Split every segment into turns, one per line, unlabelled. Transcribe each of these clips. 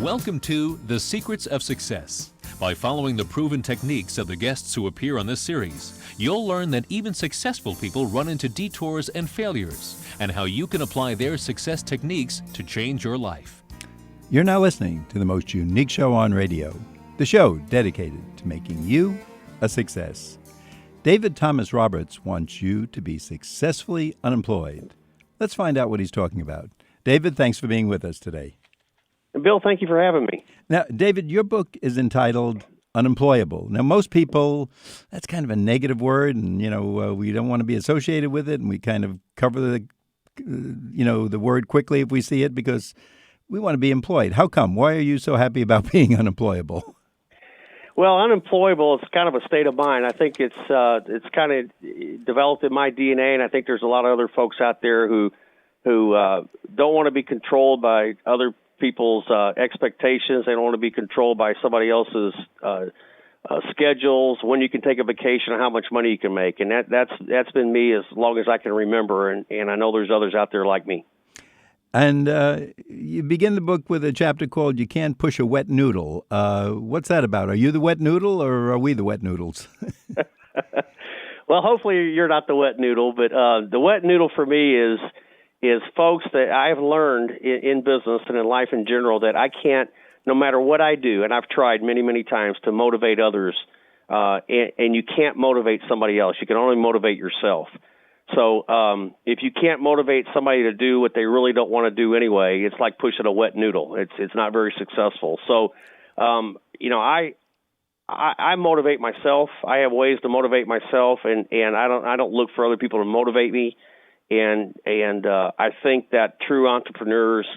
Welcome to The Secrets of Success. By following the proven techniques of the guests who appear on this series, you'll learn that even successful people run into detours and failures, and how you can apply their success techniques to change your life.
You're now listening to the most unique show on radio, the show dedicated to making you a success. David Thomas Roberts wants you to be successfully unemployed. Let's find out what he's talking about. David, thanks for being with us today.
Bill, thank you for having me.
Now, David, your book is entitled Unemployable. Now, most people, that's kind of a negative word, and, we don't want to be associated with it, and we kind of cover the word quickly if we see it because we want to be employed. How come? Why are you so happy about being unemployable?
Well, unemployable is kind of a state of mind. I think it's kind of developed in my DNA, and I think there's a lot of other folks out there who don't want to be controlled by other people's expectations. They don't want to be controlled by somebody else's schedules, when you can take a vacation, and how much money you can make. And that's been me as long as I can remember, and I know there's others out there like me.
And you begin the book with a chapter called You Can't Push a Wet Noodle. What's that about? Are you the wet noodle, or are we the wet noodles?
Well, hopefully you're not the wet noodle, but the wet noodle for me is folks that I've learned in business and in life in general that I can't, no matter what I do, and I've tried many, many times to motivate others, and you can't motivate somebody else. You can only motivate yourself. So if you can't motivate somebody to do what they really don't want to do anyway, it's like pushing a wet noodle. It's not very successful. So, I motivate myself. I have ways to motivate myself, and I don't look for other people to motivate me. And I think that true entrepreneurs,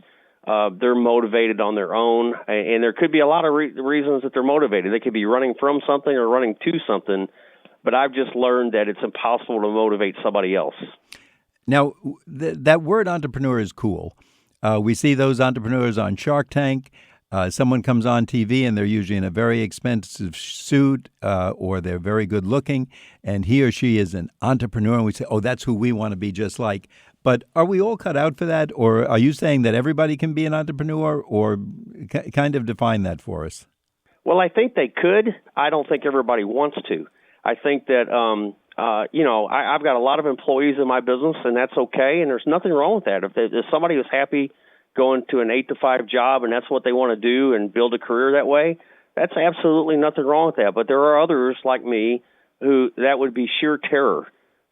they're motivated on their own, and there could be a lot of reasons that they're motivated. They could be running from something or running to something, but I've just learned that it's impossible to motivate somebody else.
Now, that word entrepreneur is cool. We see those entrepreneurs on Shark Tank. Someone comes on TV and they're usually in a very expensive suit or they're very good looking, and he or she is an entrepreneur, and we say, oh, that's who we want to be just like. But are we all cut out for that, or are you saying that everybody can be an entrepreneur, or kind of define that for us?
Well, I think they could. I don't think everybody wants to. I think that, I've got a lot of employees in my business, and that's okay, and there's nothing wrong with that. If somebody is happy going to an 8-to-5 job and that's what they want to do and build a career that way, that's absolutely nothing wrong with that. But there are others like me who that would be sheer terror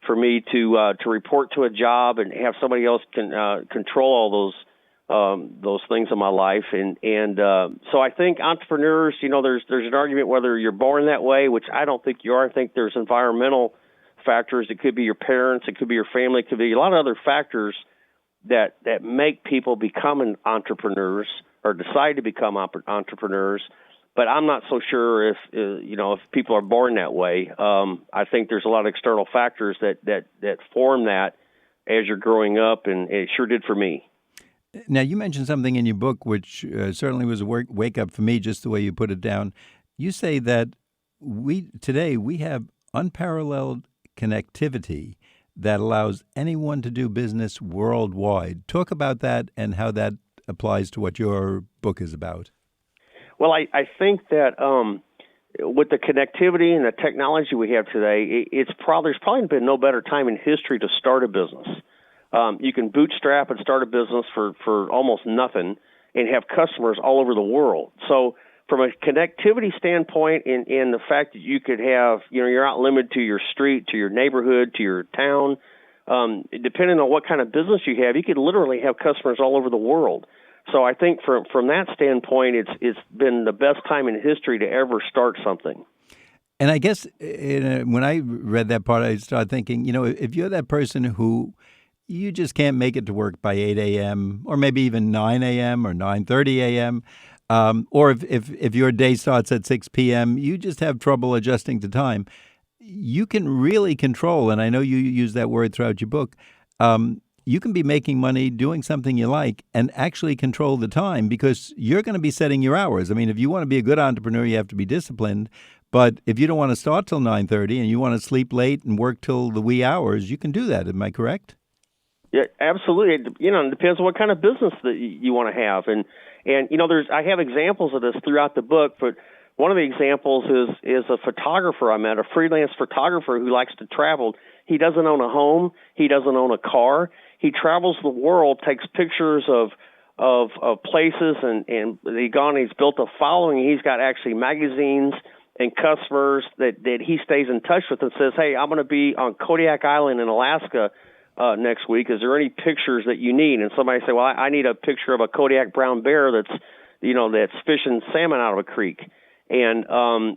for me to report to a job and have somebody else control all those things in my life. And so I think entrepreneurs, there's an argument whether you're born that way, which I don't think you are. I think there's environmental factors. It could be your parents. It could be your family. It could be a lot of other factors that make people become entrepreneurs or decide to become entrepreneurs. But I'm not so sure if people are born that way. I think there's a lot of external factors that form that as you're growing up, and it sure did for me.
Now, you mentioned something in your book which certainly was a wake-up for me, just the way you put it down. You say that today we have unparalleled connectivity that allows anyone to do business worldwide. Talk about that and how that applies to what your book is about.
Well, I think that with the connectivity and the technology we have today, there's probably been no better time in history to start a business. You can bootstrap and start a business for almost nothing and have customers all over the world. So from a connectivity standpoint, and the fact that you could have, you're not limited to your street, to your neighborhood, to your town, depending on what kind of business you have, you could literally have customers all over the world. So I think from that standpoint, it's been the best time in history to ever start something.
And I guess when I read that part, I started thinking, if you're that person who you just can't make it to work by 8 a.m. or maybe even 9 a.m. or 9:30 a.m., or if your day starts at 6 p.m., you just have trouble adjusting to time, you can really control, and I know you use that word throughout your book, you can be making money doing something you like and actually control the time because you're going to be setting your hours. I mean, if you want to be a good entrepreneur, you have to be disciplined. But if you don't want to start till 9:30 and you want to sleep late and work till the wee hours, you can do that. Am I correct?
Yeah, absolutely. It depends on what kind of business that you want to have, and I have examples of this throughout the book. But one of the examples is a photographer I met, a freelance photographer who likes to travel. He doesn't own a home. He doesn't own a car. He travels the world, takes pictures of places, and he's built a following. He's got actually magazines and customers that he stays in touch with and says, "Hey, I'm going to be on Kodiak Island in Alaska next week. Is there any pictures that you need?" And somebody say, "Well, I need a picture of a Kodiak brown bear that's fishing salmon out of a creek." And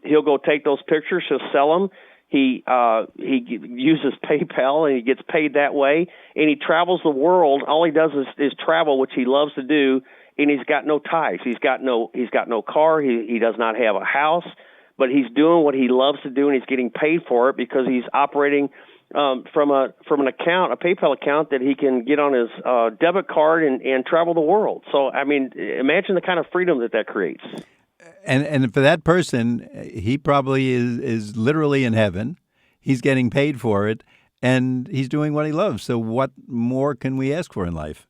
he'll go take those pictures. He'll sell them. He uses PayPal and he gets paid that way. And he travels the world. All he does is travel, which he loves to do. And he's got no ties. He's got no car. He does not have a house. But he's doing what he loves to do, and he's getting paid for it because he's operating from an account, a PayPal account that he can get on his debit card and travel the world. So, I mean, imagine the kind of freedom that creates.
And for that person, he probably is literally in heaven. He's getting paid for it, and he's doing what he loves. So what more can we ask for in life?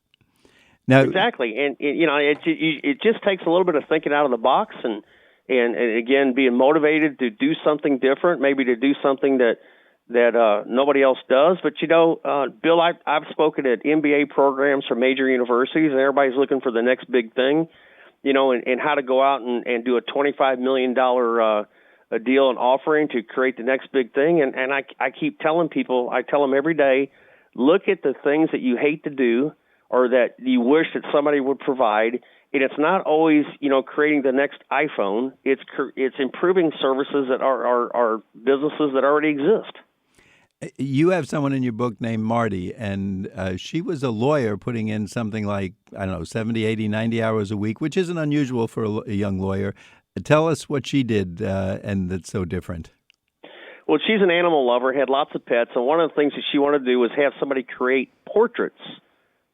Now, exactly,
and it just takes a little bit of thinking out of the box, and again, being motivated to do something different, maybe to do something that nobody else does. But, Bill, I've spoken at MBA programs from major universities, and everybody's looking for the next big thing, and how to go out and do a $25 million a deal and offering to create the next big thing. And I keep telling people, I tell them every day, look at the things that you hate to do or that you wish that somebody would provide. And it's not always, creating the next iPhone. It's improving services that are businesses that already exist.
You have someone in your book named Marty, and she was a lawyer putting in something like, 70, 80, 90 hours a week, which isn't unusual for a young lawyer. Tell us what she did and that's so different.
Well, she's an animal lover, had lots of pets, and one of the things that she wanted to do was have somebody create portraits.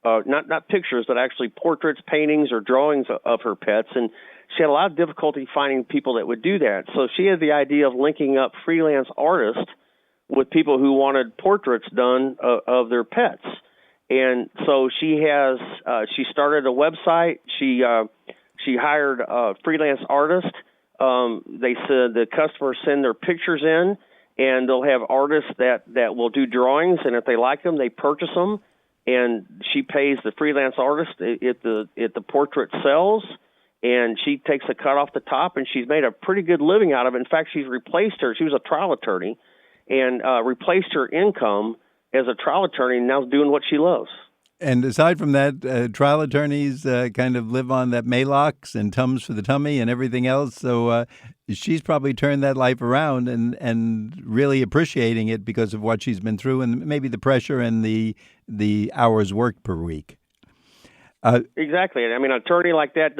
Not pictures, but actually portraits, paintings, or drawings of her pets. And she had a lot of difficulty finding people that would do that. So she had the idea of linking up freelance artists with people who wanted portraits done of their pets. And so she started a website. She hired a freelance artist. They said the customers send their pictures in, and they'll have artists that will do drawings. And if they like them, they purchase them. And she pays the freelance artist if the portrait sells, and she takes a cut off the top, and she's made a pretty good living out of it. In fact, she's replaced her. She was a trial attorney, and replaced her income as a trial attorney, and now is doing what she loves.
And aside from that, trial attorneys kind of live on that Maalox and Tums for the tummy and everything else. So she's probably turned that life around and really appreciating it because of what she's been through and maybe the pressure and the hours worked per week.
Exactly. I mean, an attorney like that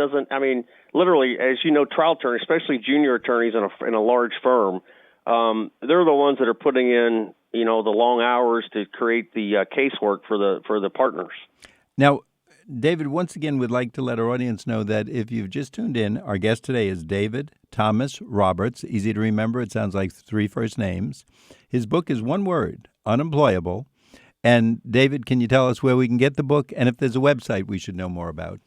literally, as you know, trial attorneys, especially junior attorneys in a large firm, they're the ones that are putting in the long hours to create the casework for the partners.
Now, David, once again, we'd like to let our audience know that if you've just tuned in, our guest today is David Thomas Roberts. Easy to remember. It sounds like 3 first names. His book is one word, Unemployable. And David, can you tell us where we can get the book and if there's a website we should know more about?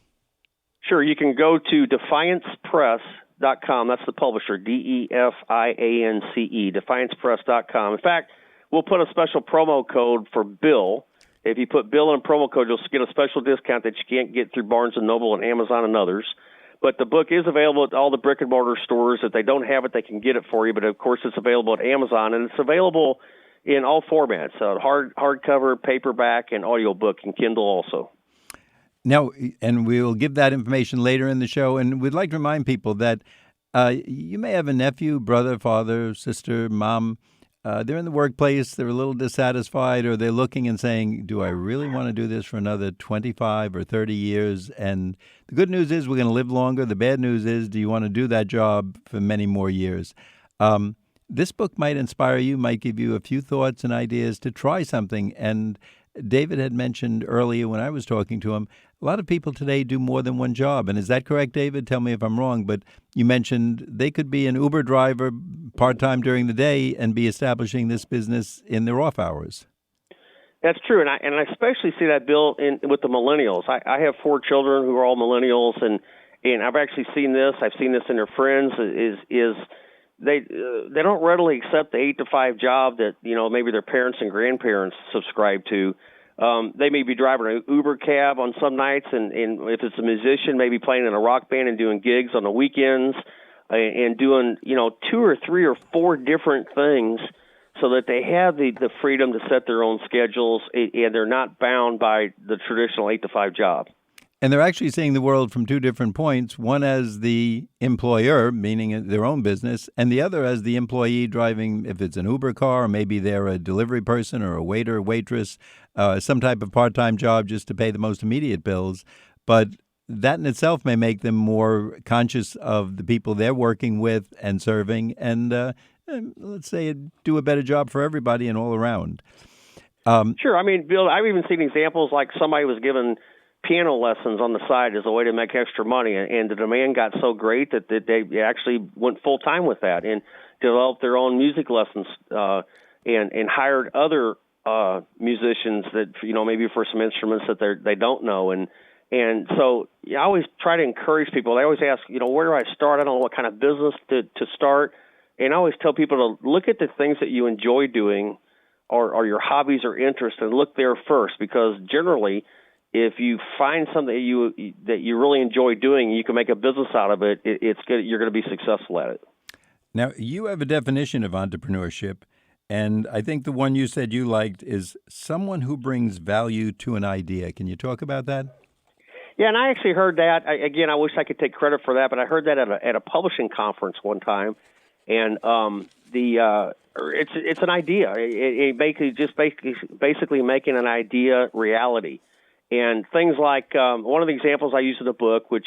Sure. You can go to DefiancePress.com. That's the publisher, DEFIANCE, DefiancePress.com. In fact, we'll put a special promo code for Bill. If you put Bill in a promo code, you'll get a special discount that you can't get through Barnes & Noble and Amazon and others. But the book is available at all the brick-and-mortar stores. If they don't have it, they can get it for you. But, of course, it's available at Amazon, and it's available in all formats, hardcover, paperback, and audiobook, and Kindle also.
Now, and we'll give that information later in the show, and we'd like to remind people that you may have a nephew, brother, father, sister, mom. They're in the workplace, they're a little dissatisfied, or they're looking and saying, do I really want to do this for another 25 or 30 years? And the good news is we're going to live longer. The bad news is, do you want to do that job for many more years? This book might inspire you, might give you a few thoughts and ideas to try something. And David had mentioned earlier when I was talking to him, a lot of people today do more than one job. And is that correct, David? Tell me if I'm wrong. But you mentioned they could be an Uber driver part-time during the day and be establishing this business in their off hours.
That's true, and I especially see that, Bill, with the millennials. I have 4 children who are all millennials, and I've actually seen this. I've seen this in their friends. Is they don't readily accept the 8 to 5 job that maybe their parents and grandparents subscribe to. They may be driving an Uber cab on some nights, and if it's a musician, maybe playing in a rock band and doing gigs on the weekends, and doing 2 or 3 or 4 different things, so that they have the freedom to set their own schedules, and they're not bound by the traditional 8 to 5 job.
And they're actually seeing the world from 2 different points, one as the employer, meaning their own business, and the other as the employee driving, if it's an Uber car, or maybe they're a delivery person or a waiter, waitress, some type of part-time job just to pay the most immediate bills. But that in itself may make them more conscious of the people they're working with and serving, and let's say do a better job for everybody and all around.
Sure. I mean, Bill, I've even seen examples like somebody was given piano lessons on the side as a way to make extra money, and the demand got so great that they actually went full time with that and developed their own music lessons and hired other musicians that maybe for some instruments that they don't know, and so I always try to encourage people. They always ask, where do I start? I don't know what kind of business to start, and I always tell people to look at the things that you enjoy doing or your hobbies or interests and look there first, because generally, if you find something that you really enjoy doing, you can make a business out of it. It's good. You're going to be successful at it.
Now, you have a definition of entrepreneurship, and I think the one you said you liked is someone who brings value to an idea. Can you talk about that?
Yeah, and I actually heard that. Again, I wish I could take credit for that, but I heard that at a publishing conference one time, and it's an idea. It basically making an idea reality. And things like one of the examples I use in the book, which,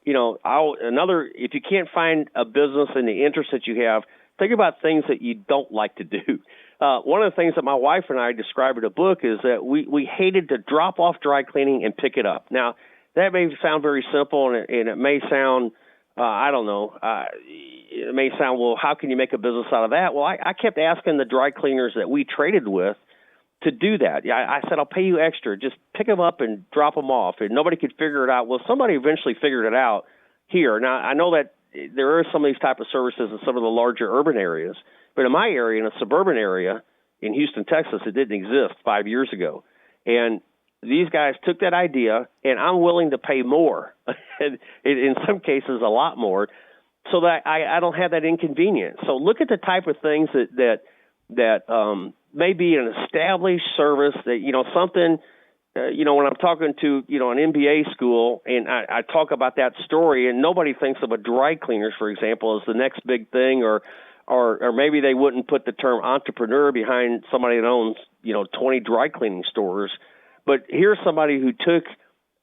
if you can't find a business in the interest that you have, think about things that you don't like to do. One of the things that my wife and I describe in the book is that we hated to drop off dry cleaning and pick it up. Now, that may sound very simple, and it may sound, I don't know, it may sound, well, how can you make a business out of that? Well, I kept asking the dry cleaners that we traded with to do that. I said, I'll pay you extra. Just pick them up and drop them off. And nobody could figure it out. Well, somebody eventually figured it out here. Now, I know that there are some of these type of services in some of the larger urban areas. But in my area, in a suburban area in Houston, Texas, it didn't exist 5 years ago. And these guys took that idea, and I'm willing to pay more, in some cases a lot more, so that I don't have that inconvenience. So look at the type of things that may be an established service that, something, when I'm talking to, an MBA school and I talk about that story, and nobody thinks of a dry cleaners, for example, as the next big thing, or maybe they wouldn't put the term entrepreneur behind somebody that owns, 20 dry cleaning stores. But here's somebody who took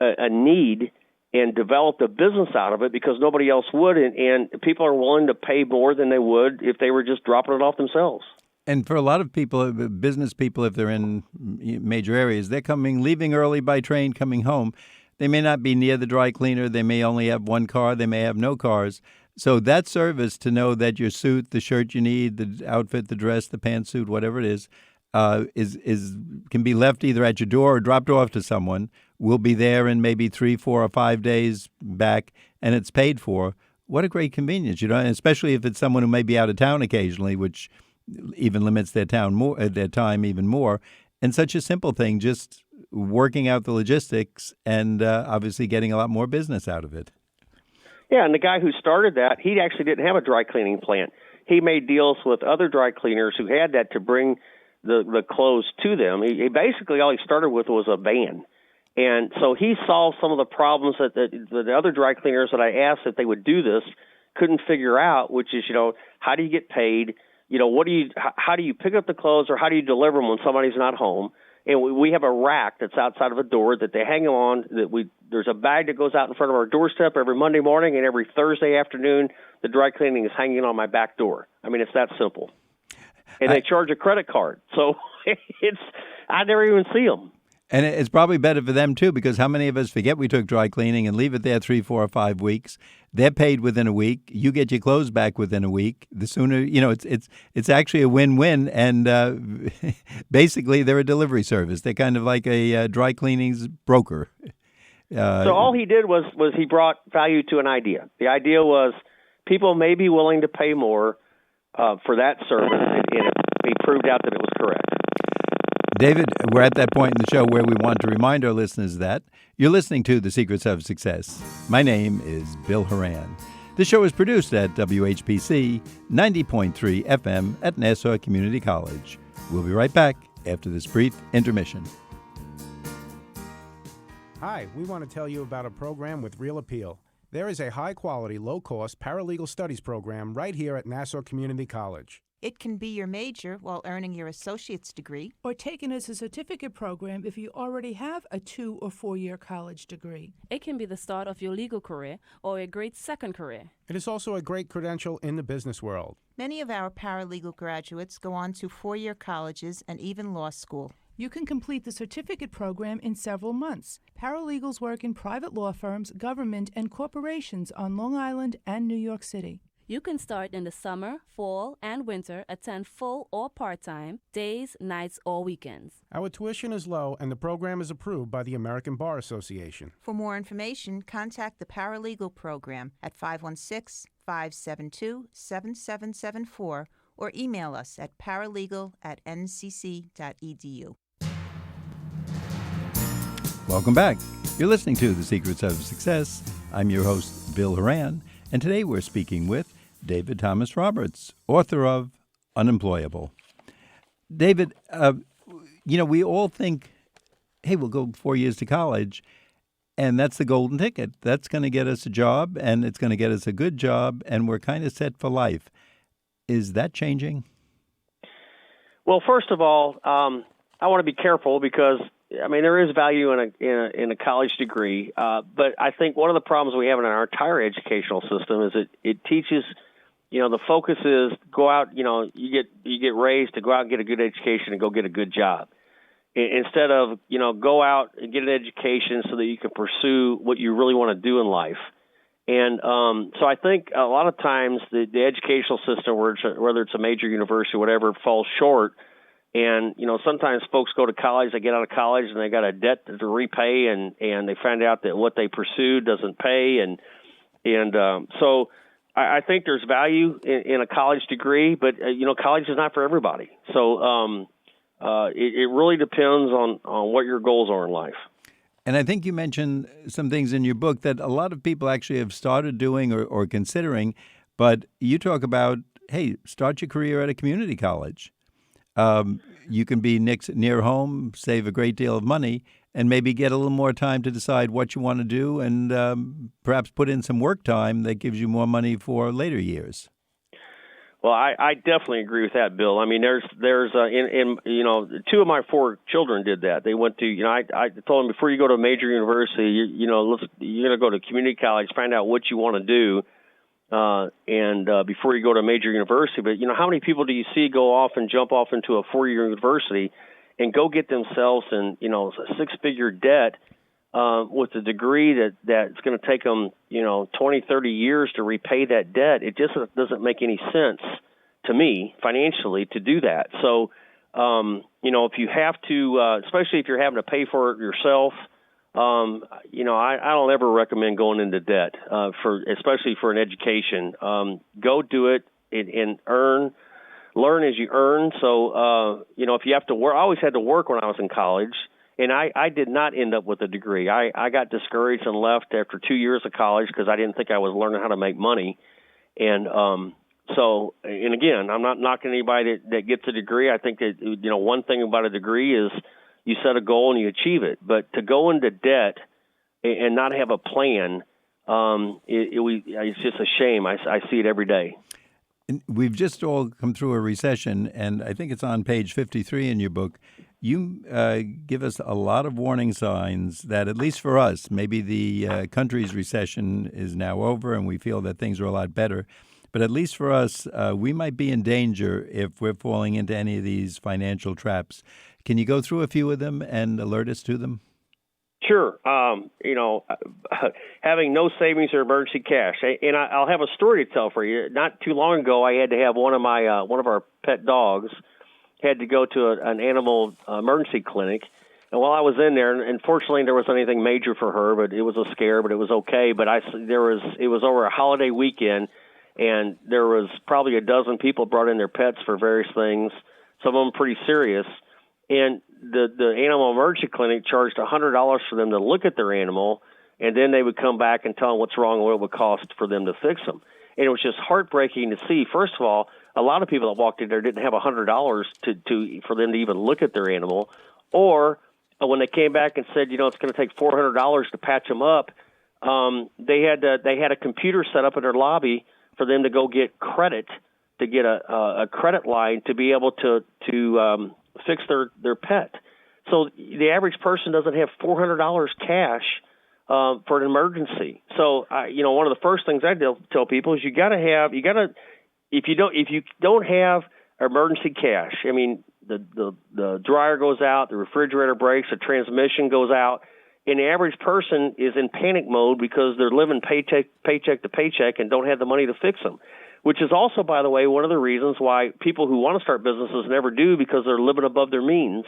a need and developed a business out of it because nobody else would, and people are willing to pay more than they would if they were just dropping it off themselves.
And for a lot of people, business people, if they're in major areas, they're leaving early by train, coming home. They may not be near the dry cleaner. They may only have one car. They may have no cars. So that service, to know that your suit, the shirt you need, the outfit, the dress, the pantsuit, whatever it is can be left either at your door or dropped off to someone. Will be there in maybe 3, 4, or 5 days back, and it's paid for. What a great convenience, and especially if it's someone who may be out of town occasionally, which even limits their time even more. And such a simple thing, just working out the logistics and obviously getting a lot more business out of it.
Yeah, and the guy who started that, he actually didn't have a dry cleaning plant. He made deals with other dry cleaners who had that to bring the clothes to them. He basically, all he started with was a van. And so he solved some of the problems that the other dry cleaners that I asked if they would do this couldn't figure out, which is, how do you get paid? How do you pick up the clothes, or how do you deliver them when somebody's not home? And we have a rack that's outside of a door that they hang on. There's a bag that goes out in front of our doorstep every Monday morning, and every Thursday afternoon, the dry cleaning is hanging on my back door. I mean, it's that simple. And they charge a credit card, so I never even see them.
And it's probably better for them, too, because how many of us forget we took dry cleaning and leave it there 3, 4, or 5 weeks? They're paid within a week. You get your clothes back within a week. The sooner, it's actually a win-win. And basically, they're a delivery service. They're kind of like a dry cleaning's broker.
So all he did was he brought value to an idea. The idea was people may be willing to pay more for that service, and he proved out that it was correct.
David, we're at that point in the show where we want to remind our listeners that you're listening to The Secrets of Success. My name is Bill Horan. The show is produced at WHPC 90.3 FM at Nassau Community College. We'll be right back after this brief intermission.
Hi, we want to tell you about a program with real appeal. There is a high-quality, low-cost paralegal studies program right here at Nassau Community College.
It can be your major while earning your associate's degree.
Or taken as a certificate program if you already have a 2 or 4-year college degree.
It can be the start of your legal career or a great second career.
It is also a great credential in the business world.
Many of our paralegal graduates go on to 4-year colleges and even law school.
You can complete the certificate program in several months. Paralegals work in private law firms, government, and corporations on Long Island and New York City.
You can start in the summer, fall, and winter, attend full or part-time, days, nights, or weekends.
Our tuition is low and the program is approved by the American Bar Association.
For more information, contact the Paralegal Program at 516-572-7774 or email us at paralegal@ncc.edu.
Welcome back. You're listening to The Secrets of Success. I'm your host, Bill Horan, and today we're speaking with David Thomas Roberts, author of Unemployable. David, we all think, hey, we'll go 4 years to college, and that's the golden ticket. That's going to get us a job, and it's going to get us a good job, and we're kind of set for life. Is that changing?
Well, first of all, I want to be careful because there is value in a college degree, but I think one of the problems we have in our entire educational system is it teaches, the focus is go out, you get raised to go out and get a good education and go get a good job, instead of go out and get an education so that you can pursue what you really want to do in life. And so I think a lot of times the educational system, whether it's a major university or whatever, falls short. And, sometimes folks go to college, they get out of college, and they got a debt to repay, and they find out that what they pursued doesn't pay. And so I think there's value in a college degree, but, college is not for everybody. So it really depends on what your goals are in life.
And I think you mentioned some things in your book that a lot of people actually have started doing or considering, but you talk about, hey, start your career at a community college. You can be near home, save a great deal of money, and maybe get a little more time to decide what you want to do and perhaps put in some work time that gives you more money for later years.
Well, I definitely agree with that, Bill. There's two of my 4 children did that. They went to, I told them before you go to a major university, you're going to go to community college, find out what you want to do, and before you go to a major university. But how many people do you see go off and jump off into a 4-year university and go get themselves in a 6-figure debt with a degree that's going to take them 20, 30 years to repay that debt? It just doesn't make any sense to me financially to do that. So if you have to, especially if you're having to pay for it yourself, I don't ever recommend going into debt especially for an education. Go do it and learn as you earn. So if you have to work, I always had to work when I was in college, and I did not end up with a degree. I got discouraged and left after 2 years of college because I didn't think I was learning how to make money. And again, I'm not knocking anybody that gets a degree. I think that one thing about a degree is you set a goal and you achieve it. But to go into debt and not have a plan, it's just a shame. I see it every day.
And we've just all come through a recession, and I think it's on page 53 in your book. You give us a lot of warning signs that, at least for us, maybe the country's recession is now over and we feel that things are a lot better. But at least for us, we might be in danger if we're falling into any of these financial traps. Can you go through a few of them and alert us to them?
Sure. Having no savings or emergency cash, and I'll have a story to tell for you. Not too long ago, I had to have one of our pet dogs had to go to an animal emergency clinic, and while I was in there, and fortunately there wasn't anything major for her, but it was a scare, but it was okay. But it was over a holiday weekend, and there was probably a dozen people brought in their pets for various things. Some of them pretty serious, and the animal emergency clinic charged $100 for them to look at their animal, and then they would come back and tell them what's wrong and what it would cost for them to fix them. And it was just heartbreaking to see. First of all, a lot of people that walked in there didn't have $100 for them to even look at their animal, or when they came back and said, it's going to take $400 to patch them up, they had a computer set up in their lobby for them to go get credit, to get a credit line to be able to fix their pet. So the average person doesn't have $400 cash for an emergency. So one of the first things I tell people is if you don't have emergency cash, I mean the dryer goes out, the refrigerator breaks, the transmission goes out, and the average person is in panic mode because they're living paycheck to paycheck and don't have the money to fix them. Which is also, by the way, one of the reasons why people who want to start businesses never do, because they're living above their means,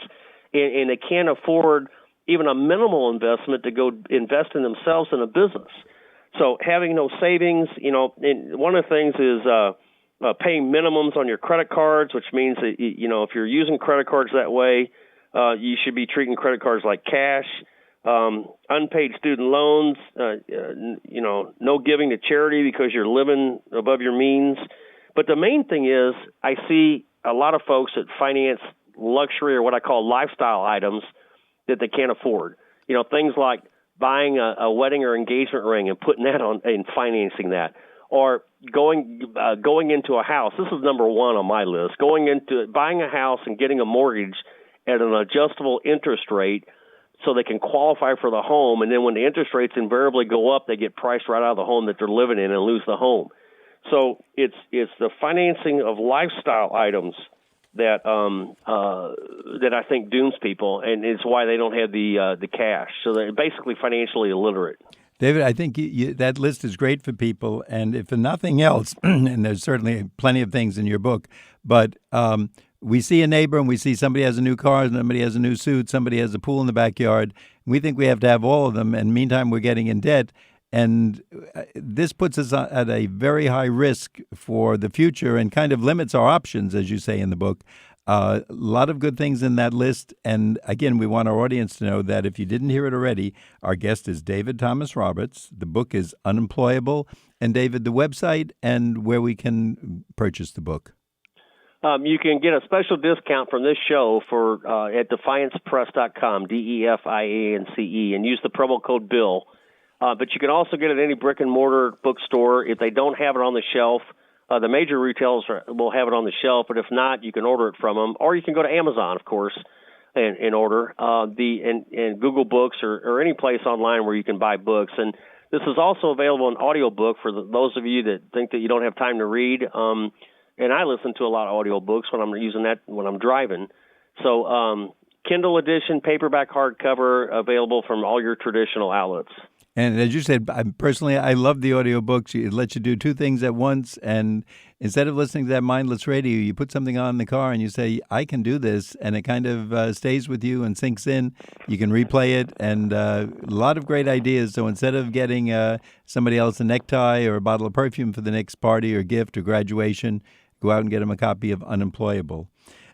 and they can't afford even a minimal investment to go invest in themselves in a business. So having no savings, and one of the things is paying minimums on your credit cards, which means that, if you're using credit cards that way, you should be treating credit cards like cash. Unpaid student loans, no giving to charity because you're living above your means. But the main thing is I see a lot of folks that finance luxury or what I call lifestyle items that they can't afford. Things like buying a wedding or engagement ring and putting that on and financing that, or going into a house. This is number one on my list. Buying a house and getting a mortgage at an adjustable interest rate, so they can qualify for the home, and then when the interest rates invariably go up, they get priced right out of the home that they're living in and lose the home. So it's the financing of lifestyle items that I think dooms people, and it's why they don't have the cash. So they're basically financially illiterate.
David, I think that list is great for people, and if for nothing else, and there's certainly plenty of things in your book, but we see a neighbor and we see somebody has a new car, somebody has a new suit, somebody has a pool in the backyard. We think we have to have all of them, and meantime we're getting in debt. And this puts us at a very high risk for the future and kind of limits our options, as you say in the book. A lot of good things in that list. And again, we want our audience to know that if you didn't hear it already, our guest is David Thomas Roberts. The book is Unemployable. And David, the website and where we can purchase the book.
You can get a special discount from this show at DefiancePress.com, DEFIANCE, and use the promo code BILL. But you can also get it at any brick-and-mortar bookstore. If they don't have it on the shelf, the major retailers will have it on the shelf, but if not, you can order it from them. Or you can go to Amazon, of course, and order, and Google Books or any place online where you can buy books. And this is also available in audiobook for those of you that think that you don't have time to read. And I listen to a lot of audiobooks when I'm using that when I'm driving. So Kindle edition, paperback, hardcover, available from all your traditional outlets.
And as you said, personally, I love the audiobooks. It lets you do two things at once. And instead of listening to that mindless radio, you put something on in the car and you say, I can do this. And it kind of stays with you and sinks in. You can replay it. And a lot of great ideas. So instead of getting somebody else a necktie or a bottle of perfume for the next party or gift or graduation, go out and get them a copy of Unemployable.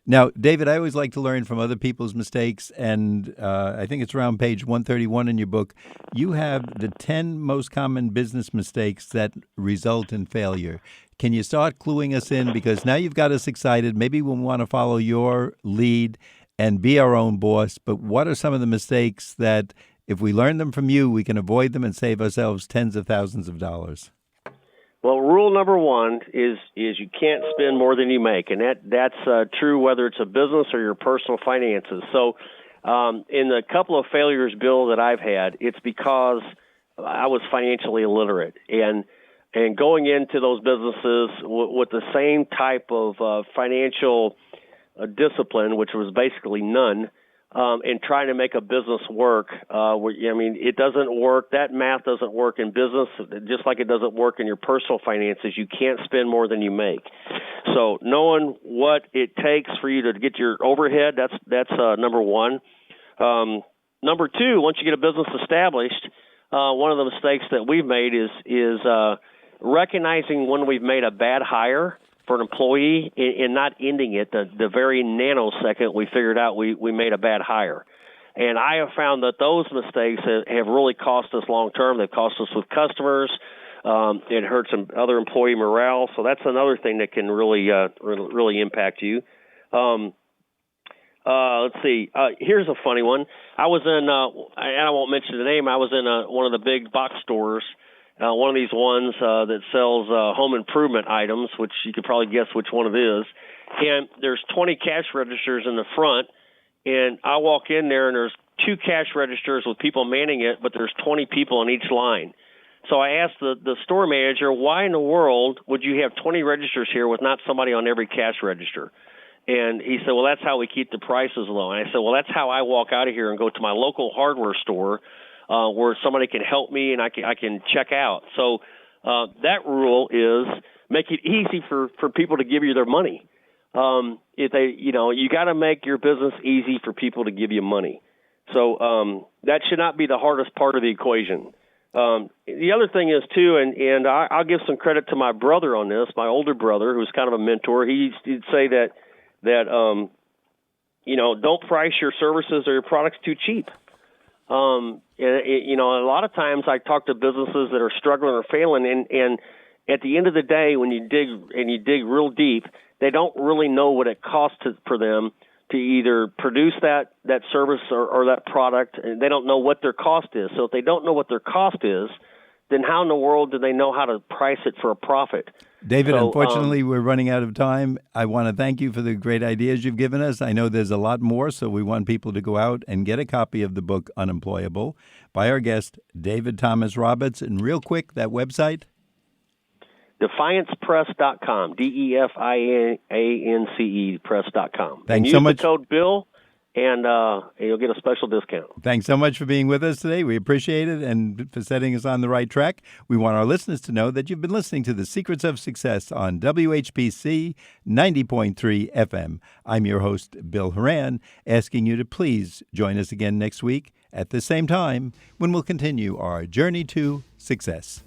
Now, David, I always like to learn from other people's mistakes, and I think it's around page 131 in your book. You have the 10 most common business mistakes that result in failure. Can you start cluing us in? Because now you've got us excited. Maybe we want to follow your lead and be our own boss, but what are some of the mistakes that, if we learn them from you, we can avoid them and save ourselves tens of thousands of dollars?
Well, rule number one is you can't spend more than you make, and that's true whether it's a business or your personal finances. So in the couple of failures, Bill, that I've had, it's because I was financially illiterate. And going into those businesses with the same type of financial discipline, which was basically none, and trying to make a business work. It doesn't work. That math doesn't work in business, just like it doesn't work in your personal finances. You can't spend more than you make. So knowing what it takes for you to get your overhead, that's number one. Number two, once you get a business established, one of the mistakes that we've made is recognizing when we've made a bad hire for an employee and not ending it the very nanosecond we figured out we made a bad hire. And I have found that those mistakes have really cost us long term. They've cost us with customers. It hurts some other employee morale. So that's another thing that can really impact you. Let's see. Here's a funny one. I was in, and I won't mention the name, I was in one of the big box stores, one of these ones that sells home improvement items, which you could probably guess which one it is. And there's 20 cash registers in the front, and I walk in there, and there's 2 cash registers with people manning it, but there's 20 people in each line. So I asked the store manager, why in the world would you have 20 registers here with not somebody on every cash register? And he said, well, that's how we keep the prices low. And I said, well, that's how I walk out of here and go to my local hardware store where somebody can help me and I can check out. So that rule is make it easy for people to give you their money. If they, you got to make your business easy for people to give you money. So that should not be the hardest part of the equation. The other thing is, too, and I'll give some credit to my brother on this, my older brother, who's kind of a mentor. He'd say that don't price your services or your products too cheap. A lot of times I talk to businesses that are struggling or failing, and at the end of the day, when you dig real deep, they don't really know what it costs for them to either produce that service or that product, and they don't know what their cost is. So if they don't know what their cost is, then how in the world do they know how to price it for a profit?
David, unfortunately, we're running out of time. I want to thank you for the great ideas you've given us. I know there's a lot more, so we want people to go out and get a copy of the book, Unemployable, by our guest, David Thomas Roberts. And real quick, that website?
DefiancePress.com, DefiancePress.com.
Thanks
and
so much.
Use the code BILL, and you'll get a special discount.
Thanks so much for being with us today. We appreciate it and for setting us on the right track. We want our listeners to know that you've been listening to The Secrets of Success on WHPC 90.3 FM. I'm your host, Bill Horan, asking you to please join us again next week at the same time when we'll continue our journey to success.